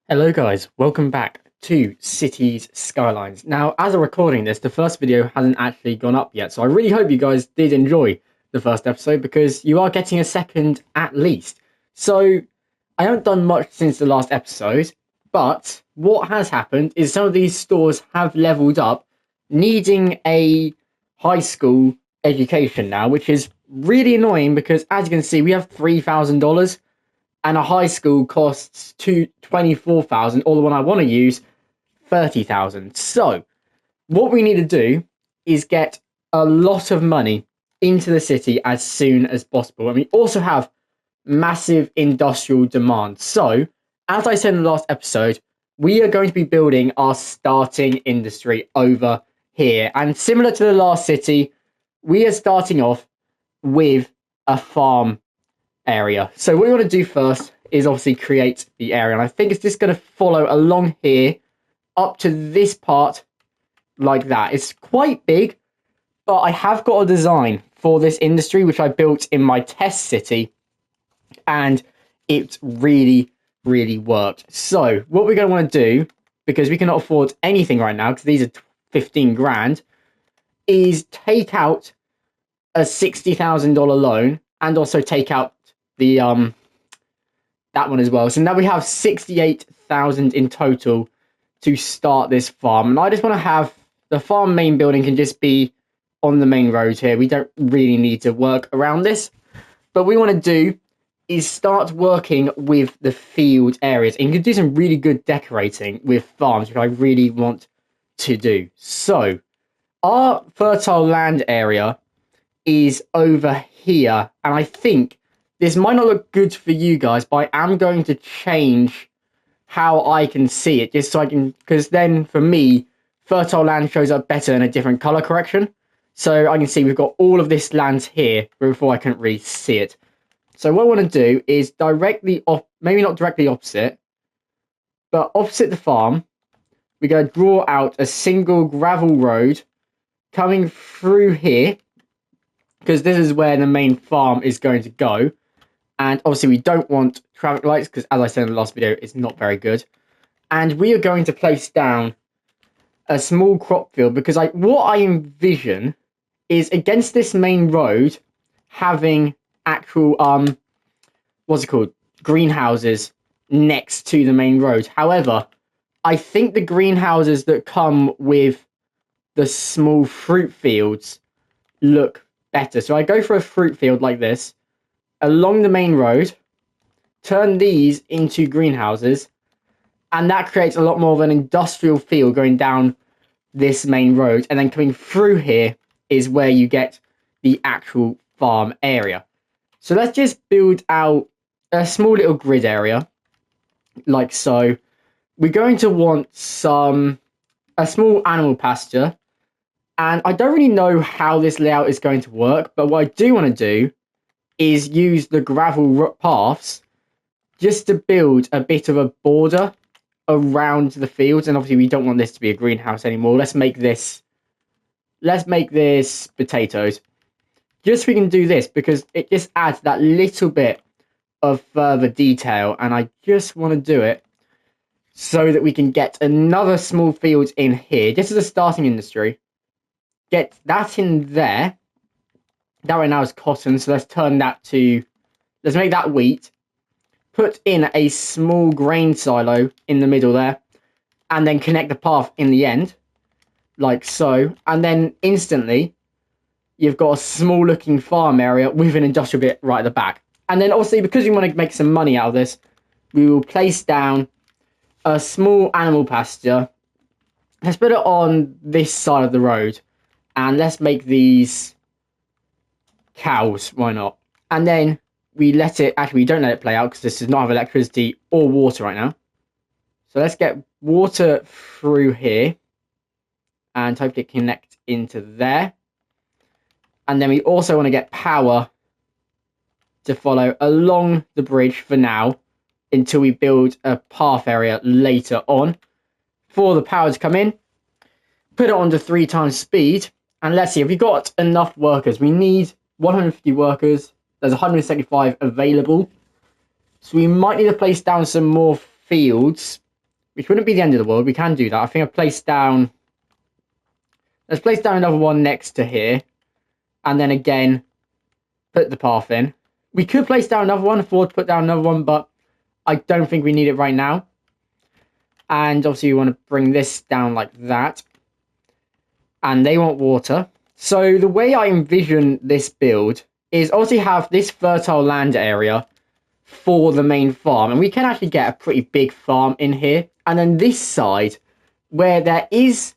Hello guys, welcome back to Cities Skylines. Now, as I'm recording this, the first video hasn't actually gone up yet, so I really hope you guys did enjoy the first episode because you are getting a second at least. So, I haven't done much since the last episode, but what has happened is some of these stores have leveled up, needing a high school education now, which is really annoying because as you can see, we have $3,000 and a high school costs 24,000, or the one I want to use 30,000. So what we need to do is get a lot of money into the city as soon as possible, and we also have massive industrial demand. So as I said in the last episode, we are going to be building our starting industry over here, and similar to the last city, we are starting off with a farm area. So what we want to do first is obviously create the area, and I think it's just going to follow along here up to this part like that. It's quite big, but I have got a design for this industry which I built in my test city, and it really worked. So what we're going to want to do, because we cannot afford anything right now because these are 15 grand, is take out a $60,000 loan and also take out the that one as well. So now we have 68,000 in total to start this farm. And I just want to have the farm main building can just be on the main road here. We don't really need to work around this. But what we want to do is start working with the field areas. And you can do some really good decorating with farms, which I really want to do. So our fertile land area is over here. And I think this might not look good for you guys, but I am going to change how I can see it, just so I can, because then for me, fertile land shows up better in a different color correction. So I can see we've got all of this land here, before I couldn't really see it. So what I want to do is directly off, maybe not directly opposite, but opposite the farm, we're going to draw out a single gravel road coming through here, because this is where the main farm is going to go. And obviously we don't want traffic lights because, as I said in the last video, it's not very good. And we are going to place down a small crop field because what I envision is against this main road having actual what's it called, greenhouses next to the main road. However, I think the greenhouses that come with the small fruit fields look better. So I go for a fruit field like this along the main road, turn these into greenhouses, and that creates a lot more of an industrial feel going down this main road. And then coming through here is where you get the actual farm area. So let's just build out a small little grid area like so. We're going to want a small animal pasture, and I don't really know how this layout is going to work, but what I do want to do is use the gravel paths just to build a bit of a border around the fields. And obviously we don't want this to be a greenhouse anymore. Let's make this potatoes. Just so we can do this because it just adds that little bit of further detail, and I just want to do it so that we can get another small field in here. This is a starting industry. Get that in there. That right now is cotton, so let's make that wheat. Put in a small grain silo in the middle there, and then connect the path in the end, like so. And then instantly, you've got a small looking farm area with an industrial bit right at the back. And then obviously, because we want to make some money out of this, we will place down a small animal pasture. Let's put it on this side of the road, and let's make these cows, why not? And then we don't let it play out because this does not have electricity or water right now. So let's get water through here and hopefully connect into there. And then we also want to get power to follow along the bridge for now until we build a path area later on for the power to come in. Put it on to 3 times speed, and let's see if we got enough workers. We need 150 workers. There's 175 available. So we might need to place down some more fields which wouldn't be the end of the world. We can do that. I think I've placed down... Let's place down another one next to here. And then again, put the path in. We could place down another one, afford to put down another one, but I don't think we need it right now. And obviously, you want to bring this down like that. And they want water. So the way I envision this build is obviously have this fertile land area for the main farm. And we can actually get a pretty big farm in here. And then this side, where there is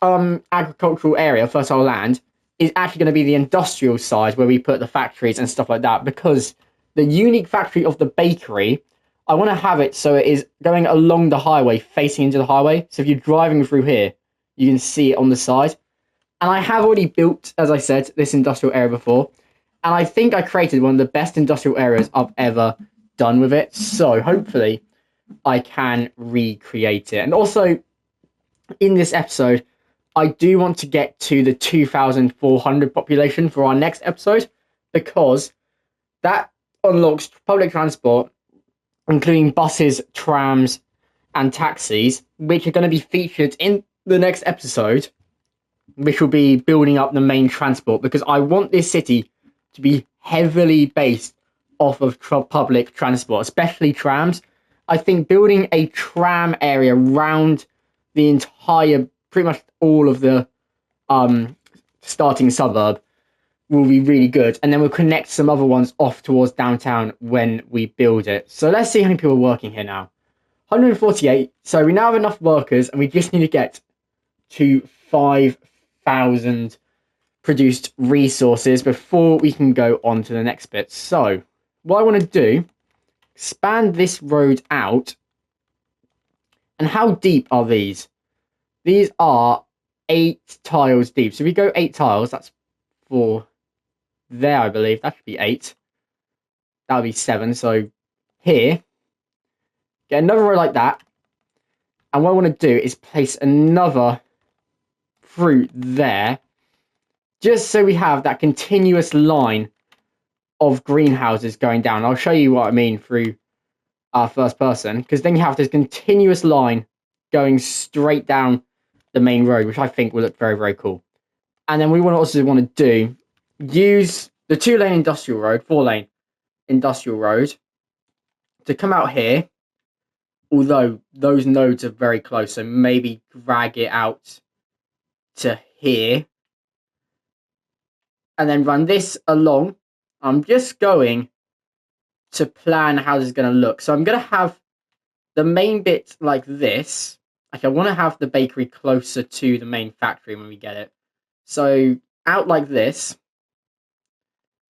agricultural area, fertile land, is actually going to be the industrial side where we put the factories and stuff like that. Because the unique factory of the bakery, I want to have it so it is going along the highway, facing into the highway. So if you're driving through here, you can see it on the side. And I have already built, as I said, this industrial area before. And I think I created one of the best industrial areas I've ever done with it. So hopefully I can recreate it. And also, in this episode, I do want to get to the 2,400 population for our next episode. Because that unlocks public transport, including buses, trams, and taxis, which are going to be featured in the next episode, which will be building up the main transport, because I want this city to be heavily based off of public transport, especially trams. I think building a tram area around the entire, pretty much all of the starting suburb will be really good. And then we'll connect some other ones off towards downtown when we build it. So let's see how many people are working here now. 148. So we now have enough workers, and we just need to get to 5,000 produced resources before we can go on to the next bit. So what I want to do, expand this road out. And how deep are these? These are 8 tiles deep. So if we go 8 tiles, that's 4 there, I believe. That should be 8. That would be 7. So here, get another row like that. And what I want to do is place another fruit there, just so we have that continuous line of greenhouses going down. I'll show you what I mean through our first person, because then you have this continuous line going straight down the main road, which I think will look very, very cool. And then we also want to do, use the 2-lane industrial road, 4-lane industrial road to come out here, although those nodes are very close, so maybe drag it out to here. And then run this along. I'm just going to plan how this is going to look. So I'm going to have the main bit like this. Like I want to have the bakery closer to the main factory when we get it. So out like this.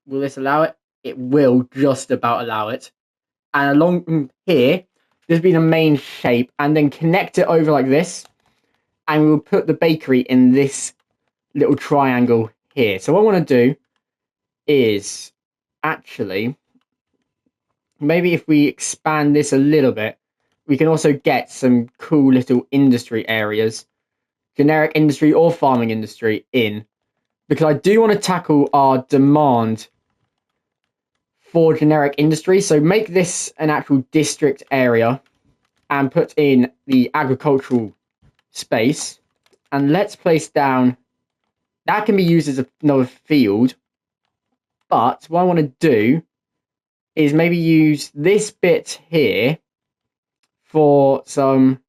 Will this allow it? It will just about allow it. And along here, this will be the main shape. And then connect it over like this. And we'll put the bakery in this little triangle here. So what I want to do is actually, maybe if we expand this a little bit, we can also get some cool little industry areas, generic industry or farming industry in, because I do want to tackle our demand for generic industry. So make this an actual district area and put in the agricultural space. And let's place down, that can be used as another field. But what I want to do is maybe use this bit here for some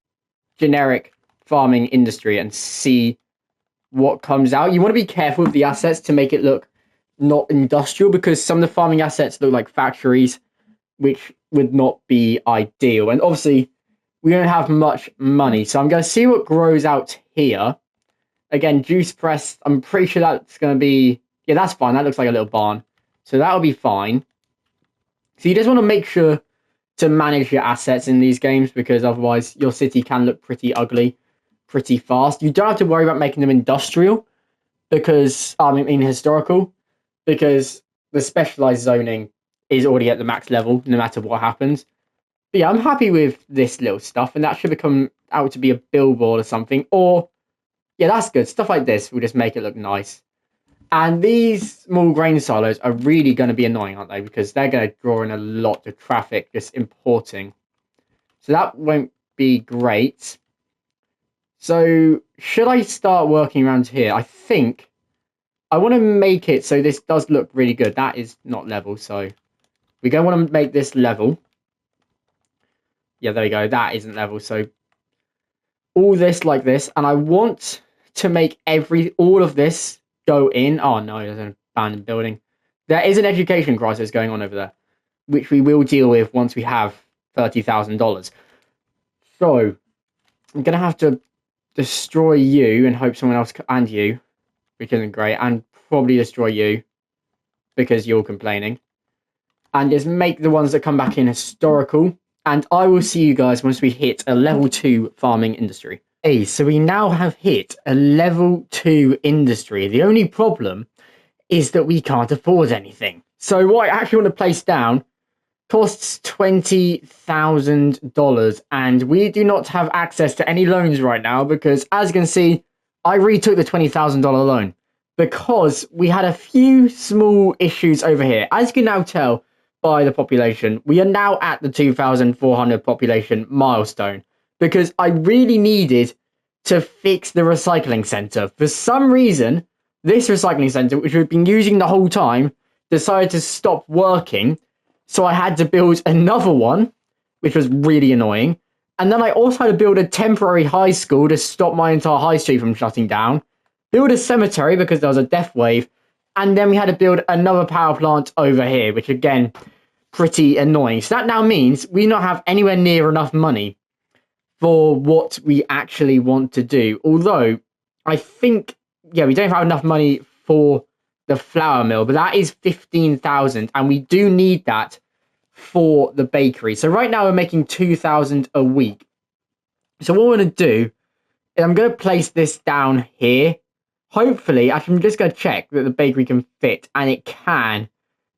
generic farming industry and see what comes out. You want to be careful with the assets to make it look not industrial, because some of the farming assets look like factories, which would not be ideal. And obviously, we don't have much money. So I'm going to see what grows out here. Again, juice press, I'm pretty sure that's going to be... Yeah, that's fine. That looks like a little barn. So that'll be fine. So you just want to make sure to manage your assets in these games, because otherwise your city can look pretty ugly pretty fast. You don't have to worry about making them industrial, because, historical, because the specialized zoning is already at the max level, no matter what happens. But yeah, I'm happy with this little stuff, and that should become out to be a billboard or something. Or, yeah, that's good. Stuff like this will just make it look nice. And these small grain silos are really going to be annoying, aren't they? Because they're going to draw in a lot of traffic just importing. So that won't be great. So should I start working around here? I think I want to make it so this does look really good. That is not level, so we're going to want to make this level. Yeah, there we go. That isn't level, so all this like this, and I want to make all of this go in. Oh no, there's an abandoned building. There is an education crisis going on over there, which we will deal with once we have $30,000. So I'm gonna have to destroy you and hope someone else and you, which isn't great, and probably destroy you because you're complaining, and just make the ones that come back in historical. And I will see you guys once we hit a level 2 farming industry. Okay, so we now have hit a level 2 industry. The only problem is that we can't afford anything. So what I actually want to place down costs $20,000, and we do not have access to any loans right now because, as you can see, I retook the $20,000 loan because we had a few small issues over here. As you can now tell by the population, we are now at the 2,400 population milestone because I really needed to fix the recycling center. For some reason, this recycling center, which we've been using the whole time, decided to stop working. So I had to build another one, which was really annoying. And then I also had to build a temporary high school to stop my entire high street from shutting down. Build a cemetery because there was a death wave. And then we had to build another power plant over here, which again, pretty annoying. So that now means we not have anywhere near enough money for what we actually want to do. Although, I think, yeah, we don't have enough money for the flour mill, but that is 15,000, and we do need that for the bakery. So right now we're making 2,000 a week. So what we're going to do is I'm going to place this down here. Hopefully, I'm just going to check that the bakery can fit, and it can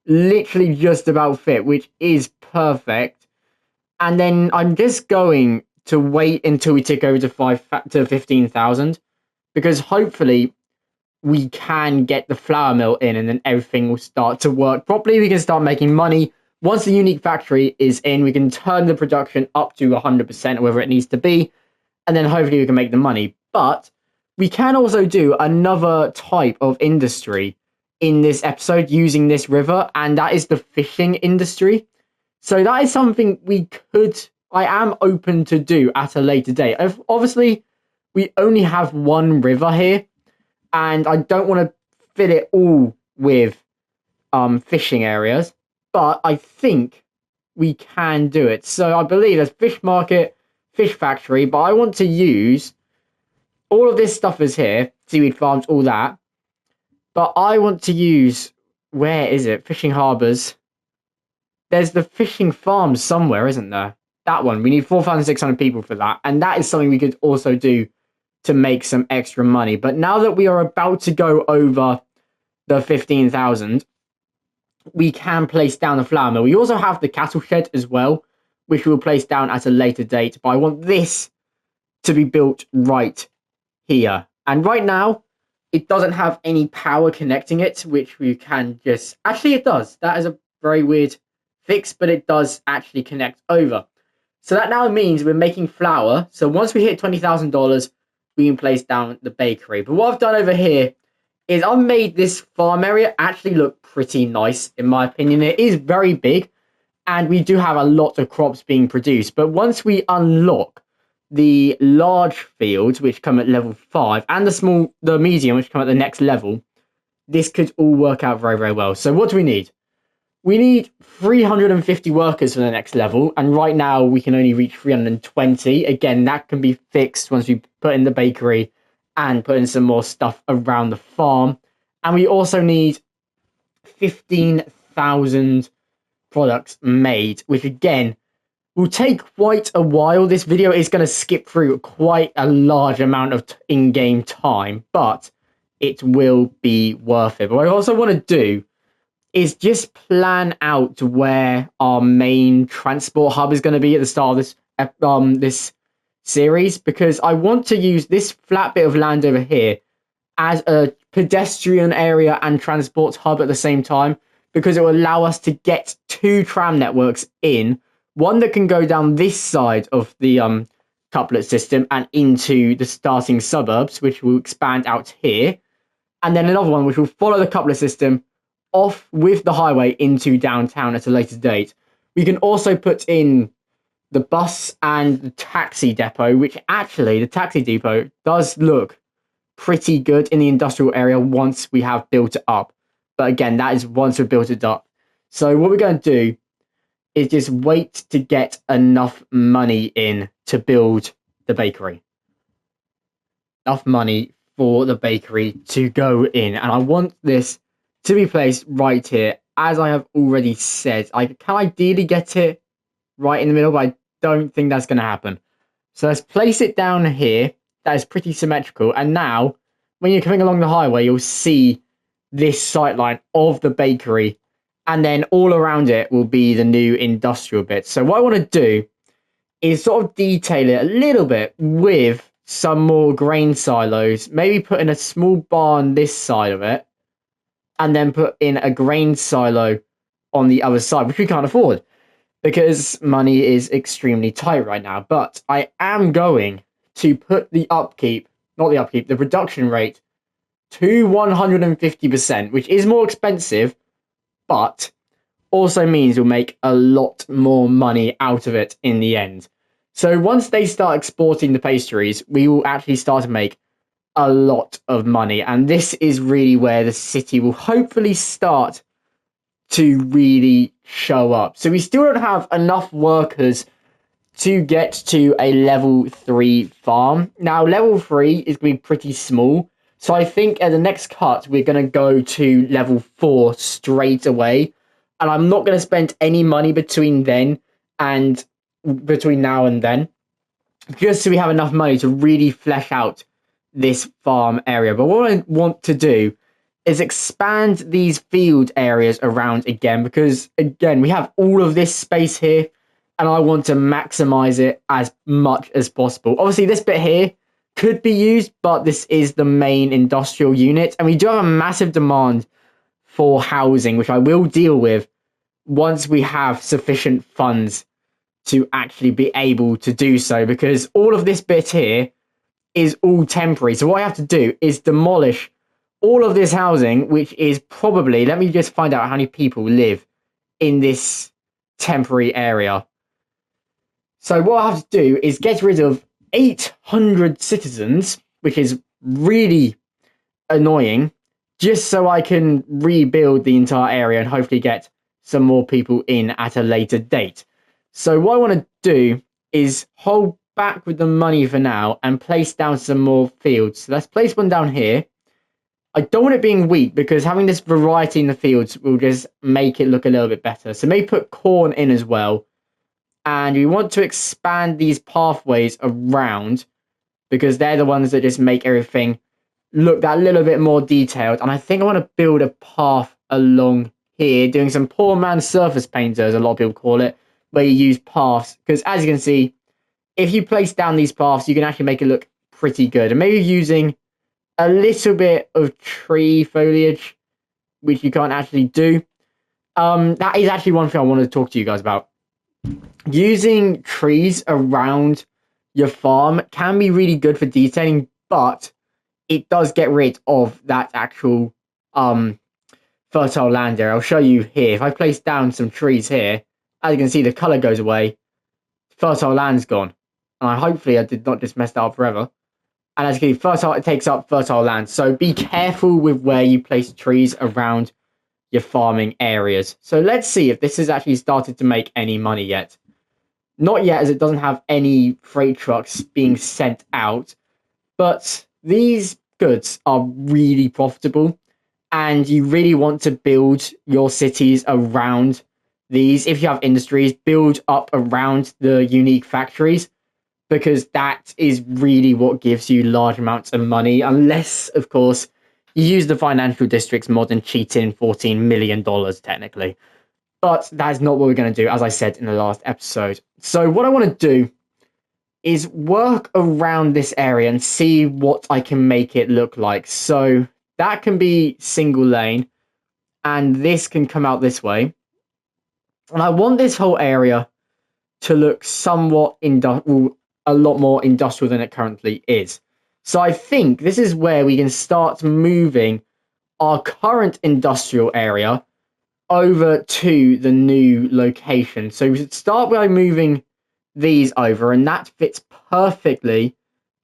literally just about fit, which is perfect. And then I'm just going to wait until we tick over to 15,000, because hopefully we can get the flour mill in and then everything will start to work properly. We can start making money. Once the unique factory is in, we can turn the production up to 100% or wherever it needs to be, and then hopefully we can make the money. But we can also do another type of industry in this episode using this river, and that is the fishing industry. So that is something I am open to do at a later date. Obviously, we only have one river here, and I don't want to fill it all with fishing areas, but I think we can do it. So I believe there's fish market, fish factory, but I want to use all of this stuff is here, seaweed farms, all that. But I want to use, where is it? Fishing harbors. There's the fishing farms somewhere, isn't there? That one. We need 4,600 people for that. And that is something we could also do to make some extra money. But now that we are about to go over the 15,000, we can place down the flour mill. We also have the cattle shed as well, which we'll place down at a later date. But I want this to be built right here. And right now, it doesn't have any power connecting it, which we can just... Actually, it does. That is a very weird fix, but it does actually connect over. So that now means we're making flour. So once we hit $20,000, we can place down the bakery. But what I've done over here is I've made this farm area actually look pretty nice, in my opinion. It is very big, and we do have a lot of crops being produced. But once we unlock the large fields, which come at level 5, and the medium, which come at the next level, this could all work out very, very well. So what do we need? We need 350 workers for the next level, and right now we can only reach 320. Again, that can be fixed once we put in the bakery and put in some more stuff around the farm. And we also need 15,000 products made, which again will take quite a while. This video is going to skip through quite a large amount of in-game time, but it will be worth it. But what I also want to do is just plan out where our main transport hub is going to be at the start of this series, because I want to use this flat bit of land over here as a pedestrian area and transport hub at the same time, because it will allow us to get 2 tram networks in, one that can go down this side of the couplet system and into the starting suburbs, which will expand out here. And then another one which will follow the couplet system off with the highway into downtown at a later date. We can also put in the bus and the taxi depot, which actually the taxi depot does look pretty good in the industrial area once we have built it up. But again, that is once we've built it up. So what we're going to do is just wait to get enough money in to build the bakery. Enough money for the bakery to go in. And I want this to be placed right here. As I have already said, I can ideally get it right in the middle, but I don't think that's going to happen. So let's place it down here. That is pretty symmetrical. And now, when you're coming along the highway, you'll see this sightline of the bakery. And then all around it will be the new industrial bit. So what I want to do is sort of detail it a little bit with some more grain silos. Maybe put in a small barn this side of it. And then put in a grain silo on the other side, which we can't afford because money is extremely tight right now. But I am going to put the production rate to 150%, which is more expensive, but also means we'll make a lot more money out of it in the end. So once they start exporting the pastries, we will actually start to make a lot of money. And this is really where the city will hopefully start to really show up. So we still don't have enough workers to get to a level 3 farm. Now, level 3 is going to be pretty small. So I think at the next cut, we're going to go to level 4 straight away. And I'm not going to spend any money between now and then, just so we have enough money to really flesh out this farm area. But what I want to do is expand these field areas around again, because again, we have all of this space here and I want to maximize it as much as possible. Obviously, this bit here could be used, but this is the main industrial unit. And we do have a massive demand for housing, which I will deal with once we have sufficient funds to actually be able to do so, because all of this bit here is all temporary. So what I have to do is demolish all of this housing, which is probably, let me just find out how many people live in this temporary area. So what I have to do is get rid of 800 citizens, which is really annoying, just so I can rebuild the entire area and hopefully get some more people in at a later date. So what I want to do is hold back with the money for now and place down some more fields. So let's place one down here. I don't want it being weak because having this variety in the fields will just make it look a little bit better. So maybe put corn in as well. And we want to expand these pathways around because they're the ones that just make everything look that little bit more detailed. And I think I want to build a path along here, doing some poor man's surface painter, as a lot of people call it, where you use paths. Because as you can see, if you place down these paths, you can actually make it look pretty good. And maybe using a little bit of tree foliage, which you can't actually do. That is actually one thing I wanted to talk to you guys about. Using trees around your farm can be really good for detailing, but it does get rid of that actual fertile land area. I'll show you here. If I place down some trees here, as you can see, the color goes away. Fertile land's gone. And hopefully I did not just mess that up forever. And as you can see, it takes up fertile land. So be careful with where you place trees around your farming areas. So let's see if this has actually started to make any money yet. Not yet, as it doesn't have any freight trucks being sent out. But these goods are really profitable. And you really want to build your cities around these. If you have industries, build up around the unique factories, because that is really what gives you large amounts of money, unless, of course, you use the financial districts mod and cheat in $14 million, technically. But that is not what we're going to do, as I said in the last episode. So what I want to do is work around this area and see what I can make it look like. So that can be single lane, and this can come out this way. And I want this whole area to look somewhat industrial. a lot more industrial than it currently is. So I think this is where we can start moving our current industrial area over to the new location. So we should start by moving these over, and that fits perfectly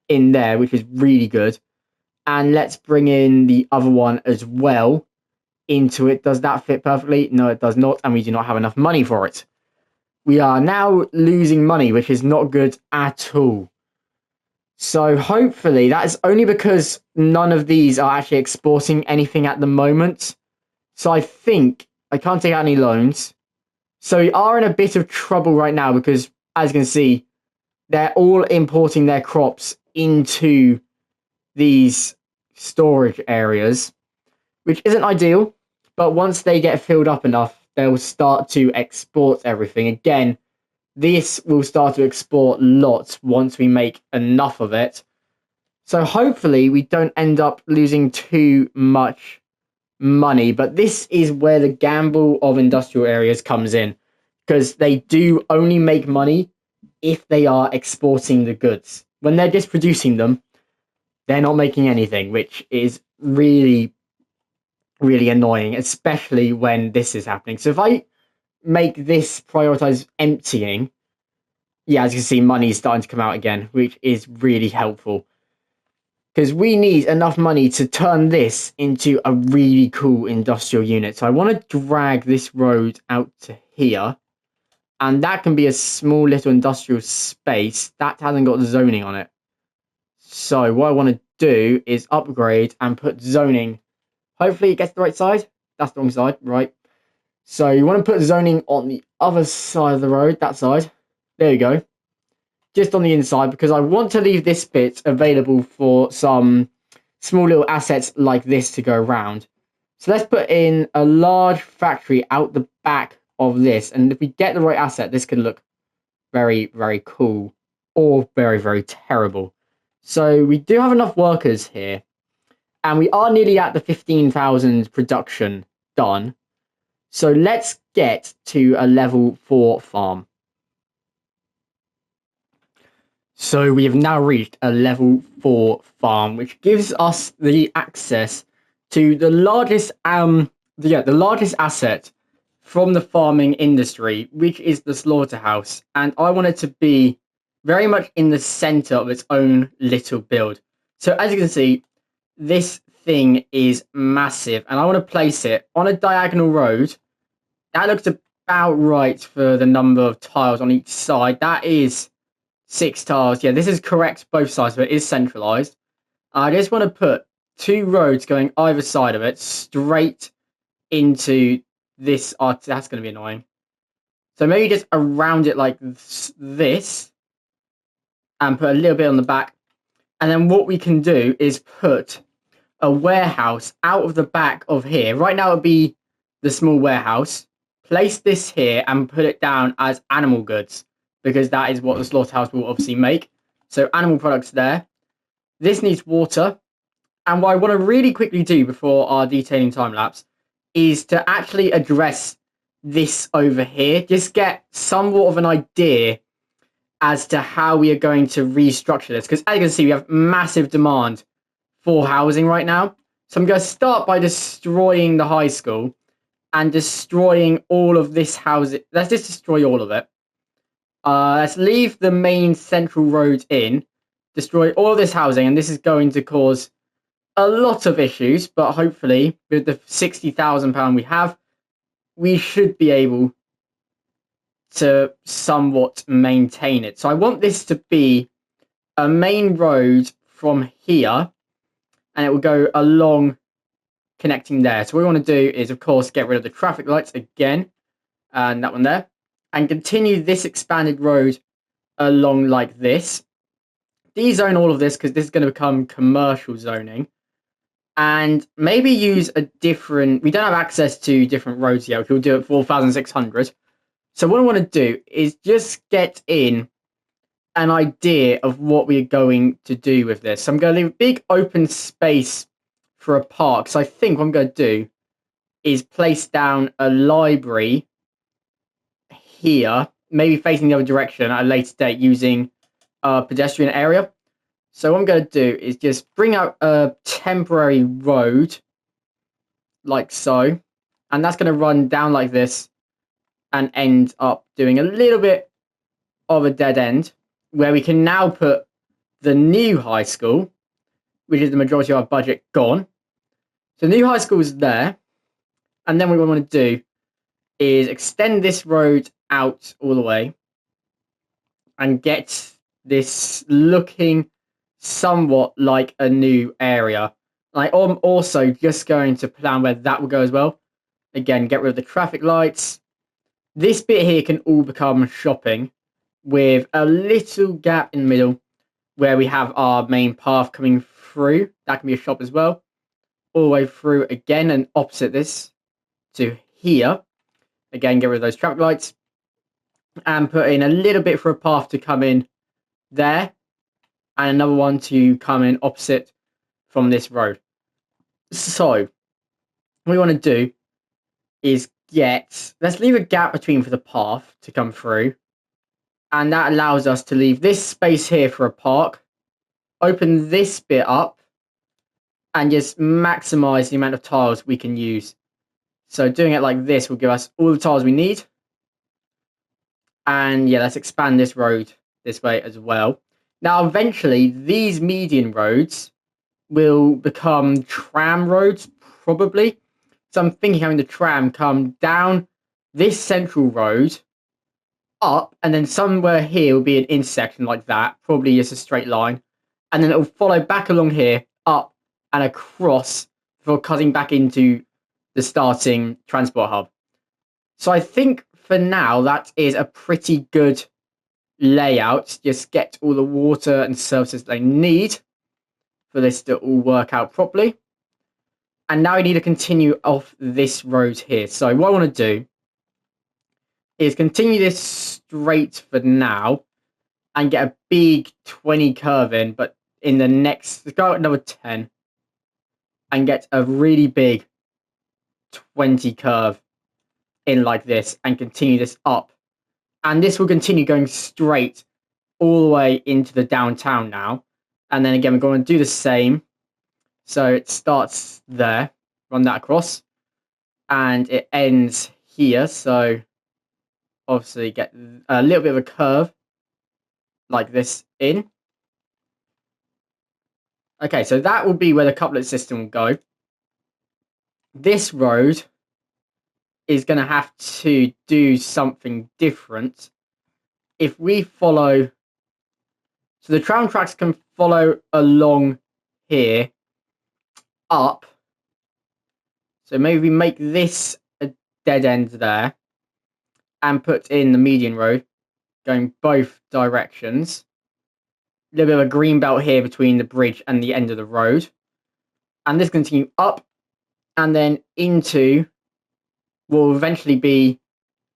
in there, which is really good. And let's bring in the other one as well into it. Does that fit perfectly? No, it does not, and we do not have enough money for it. We are now losing money, which is not good at all. So hopefully that is only because none of these are actually exporting anything at the moment. So I think I can't take out any loans. So we are in a bit of trouble right now because, as you can see, they're all importing their crops into these storage areas, which isn't ideal. But once they get filled up enough, they'll start to export everything. Again, this will start to export lots once we make enough of it. So hopefully we don't end up losing too much money. But this is where the gamble of industrial areas comes in, because they do only make money if they are exporting the goods. When they're just producing them, they're not making anything, which is really, really annoying, especially when this is happening. So if I make this prioritize emptying, yeah, as you can see, money is starting to come out again, which is really helpful. Because we need enough money to turn this into a really cool industrial unit. So I want to drag this road out to here. And that can be a small little industrial space. That hasn't got zoning on it. So what I want to do is upgrade and put zoning. Hopefully it gets the right side. That's the wrong side, right? So you want to put zoning on the other side of the road, that side. There you go. Just on the inside, because I want to leave this bit available for some small little assets like this to go around. So let's put in a large factory out the back of this. And if we get the right asset, this could look very, very cool or very, very terrible. So we do have enough workers here. And we are nearly at the 15,000 production done. So let's get to a level 4 farm. So we have now reached a level 4 farm, which gives us the access to the largest the largest asset from the farming industry, which is the slaughterhouse. And I want it to be very much in the center of its own little build. So as you can see, this thing is massive, and I want to place it on a diagonal road. That looks about right for the number of tiles on each side. That is 6 tiles. Yeah, this is correct both sides, but it is centralized. I just want to put 2 roads going either side of it straight into this. Oh, that's going to be annoying. So maybe just around it like this and put a little bit on the back. And then what we can do is put a warehouse out of the back of here. Right now it would be the small warehouse. Place this here and put it down as animal goods, because that is what the slaughterhouse will obviously make. So animal products there. This needs water. And what I want to really quickly do before our detailing time lapse is to actually address this over here. Just get somewhat of an idea as to how we are going to restructure this. Because as you can see, we have massive demand for housing right now. So I'm going to start by destroying the high school and destroying all of this housing. Let's just destroy all of it. Let's leave the main central road in, destroy all of this housing, and this is going to cause a lot of issues, but hopefully with the £60,000 we have, we should be able to somewhat maintain it. So I want this to be a main road from here, and it will go along connecting there. So what we want to do is, of course, get rid of the traffic lights again, and that one there, and continue this expanded road along like this. Dezone all of this because this is going to become commercial zoning. And maybe use a different... We don't have access to different roads yet, which we'll do at 4,600. So what I want to do is just get in an idea of what we're going to do with this. So I'm going to leave a big open space for a park. So I think what I'm going to do is place down a library here, maybe facing the other direction at a later date using pedestrian area. So what I'm going to do is just bring out a temporary road like so, and that's going to run down like this and end up doing a little bit of a dead end where we can now put the new high school, which is the majority of our budget, gone. So the new high school is there, and then what we want to do is extend this road out all the way and get this looking somewhat like a new area. I'm also just going to plan where that will go as well. Again, get rid of the traffic lights. This bit here can all become shopping with a little gap in the middle where we have our main path coming through. That can be a shop as well. All the way through again and opposite this to here. Again, get rid of those traffic lights and put in a little bit for a path to come in there and another one to come in opposite from this road. So what we want to do is let's leave a gap between for the path to come through, and that allows us to leave this space here for a park, open this bit up, and just maximize the amount of tiles we can use. So doing it like this will give us all the tiles we need. And yeah, let's expand this road this way as well. Now, eventually, these median roads will become tram roads, probably. So I'm thinking having the tram come down this central road, up, and then somewhere here will be an intersection like that, probably just a straight line. And then it will follow back along here, up and across before cutting back into the starting transport hub. So I think for now, that is a pretty good layout. Just get all the water and services they need for this to all work out properly. And now we need to continue off this road here. So what I want to do is continue this straight for now and get a big 20 curve in, but in the next, let's go another 10 and get a really big 20 curve in like this and continue this up. And this will continue going straight all the way into the downtown now. And then again, we're going to do the same. So it starts there, run that across, and it ends here. So obviously get a little bit of a curve like this in. Okay, so that will be where the couplet system will go. This road is going to have to do something different. If we follow, so the tram tracks can follow along here up. So maybe we make this a dead end there and put in the median road going both directions. A little bit of a green belt here between the bridge and the end of the road. And this continue up and then into will eventually be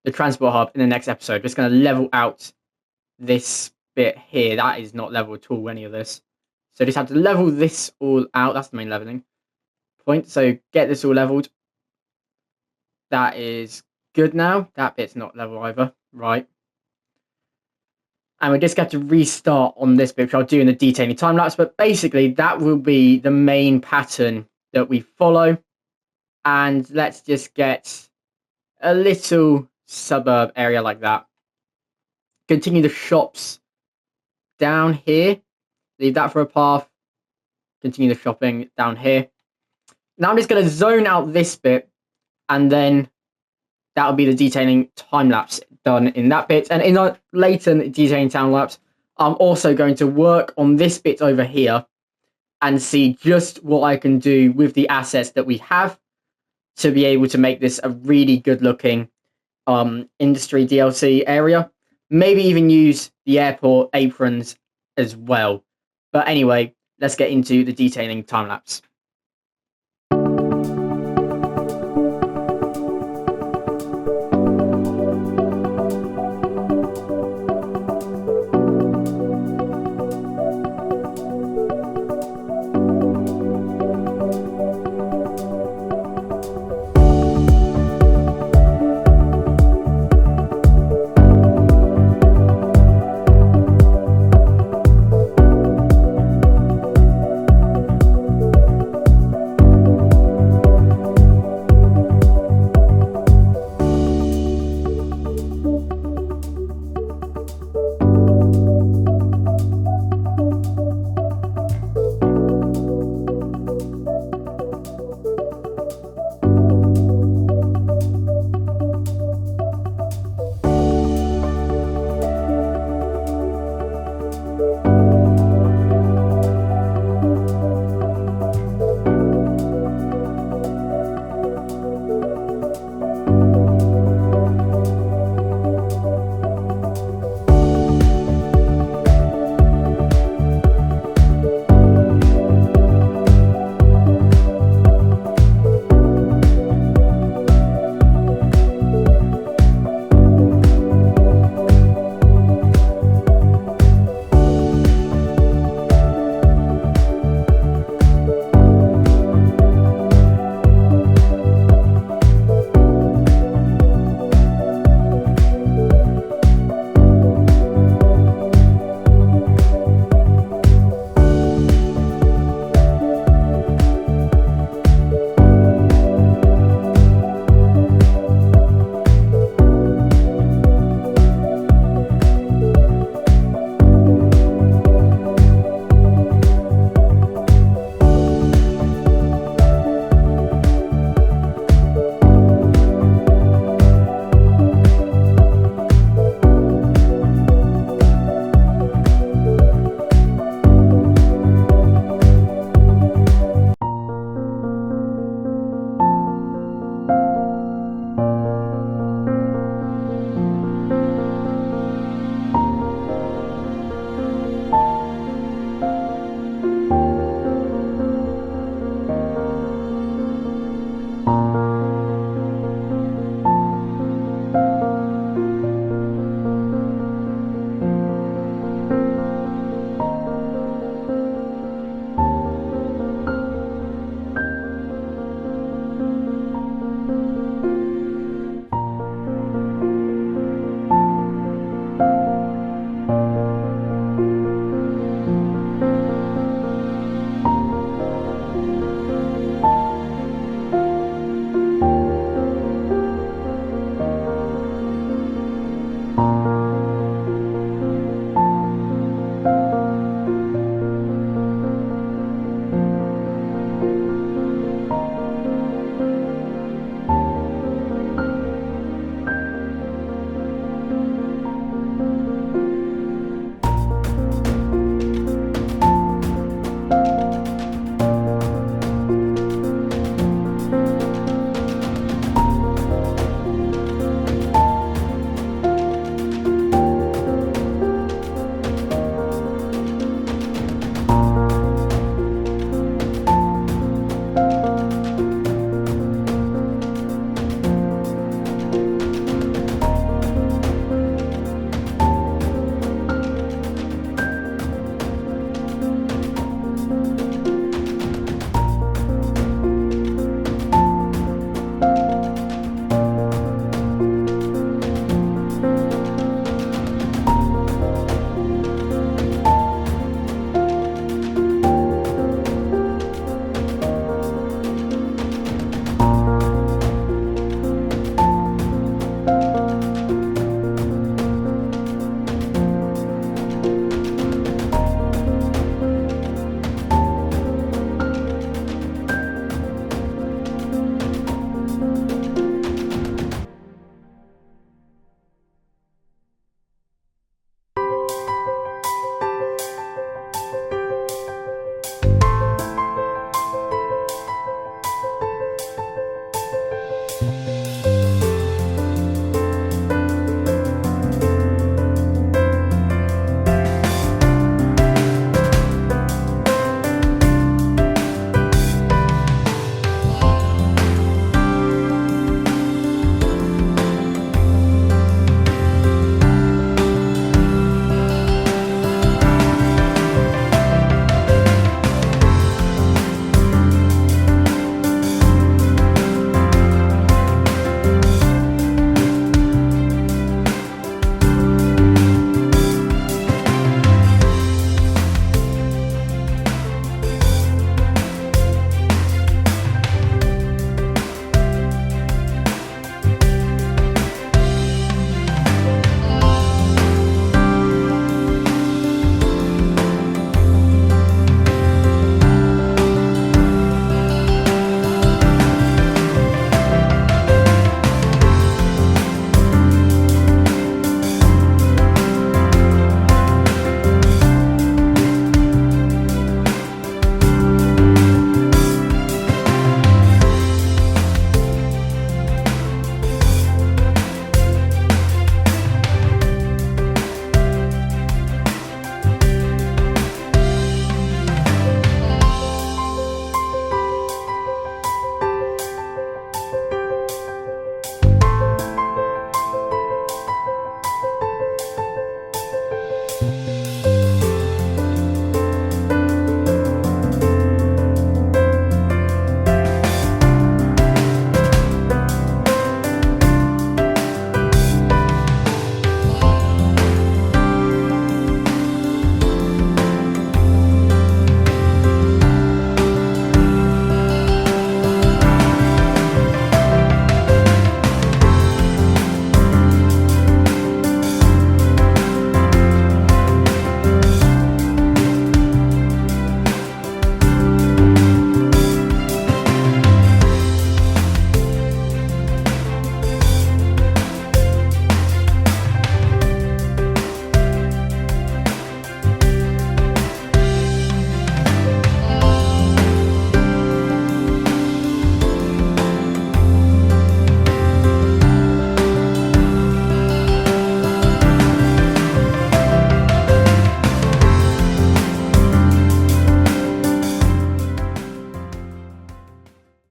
the transport hub in the next episode. Just going to level out this bit here. That is not level at all, any of this. So just have to level this all out. That's the main leveling point. So get this all leveled. That is good now. That bit's not level either. Right. And we just got to restart on this bit, which I'll do in the detailing time lapse. But basically, that will be the main pattern that we follow. And let's just get a little suburb area like that. Continue the shops down here. Leave that for a path. Continue the shopping down here. Now I'm just going to zone out this bit, and then that'll be the detailing time lapse done in that bit. And in a later detailing time lapse, I'm also going to work on this bit over here and see just what I can do with the assets that we have to be able to make this a really good looking industry DLC area. Maybe even use the airport aprons as well. But anyway, let's get into the detailing time lapse.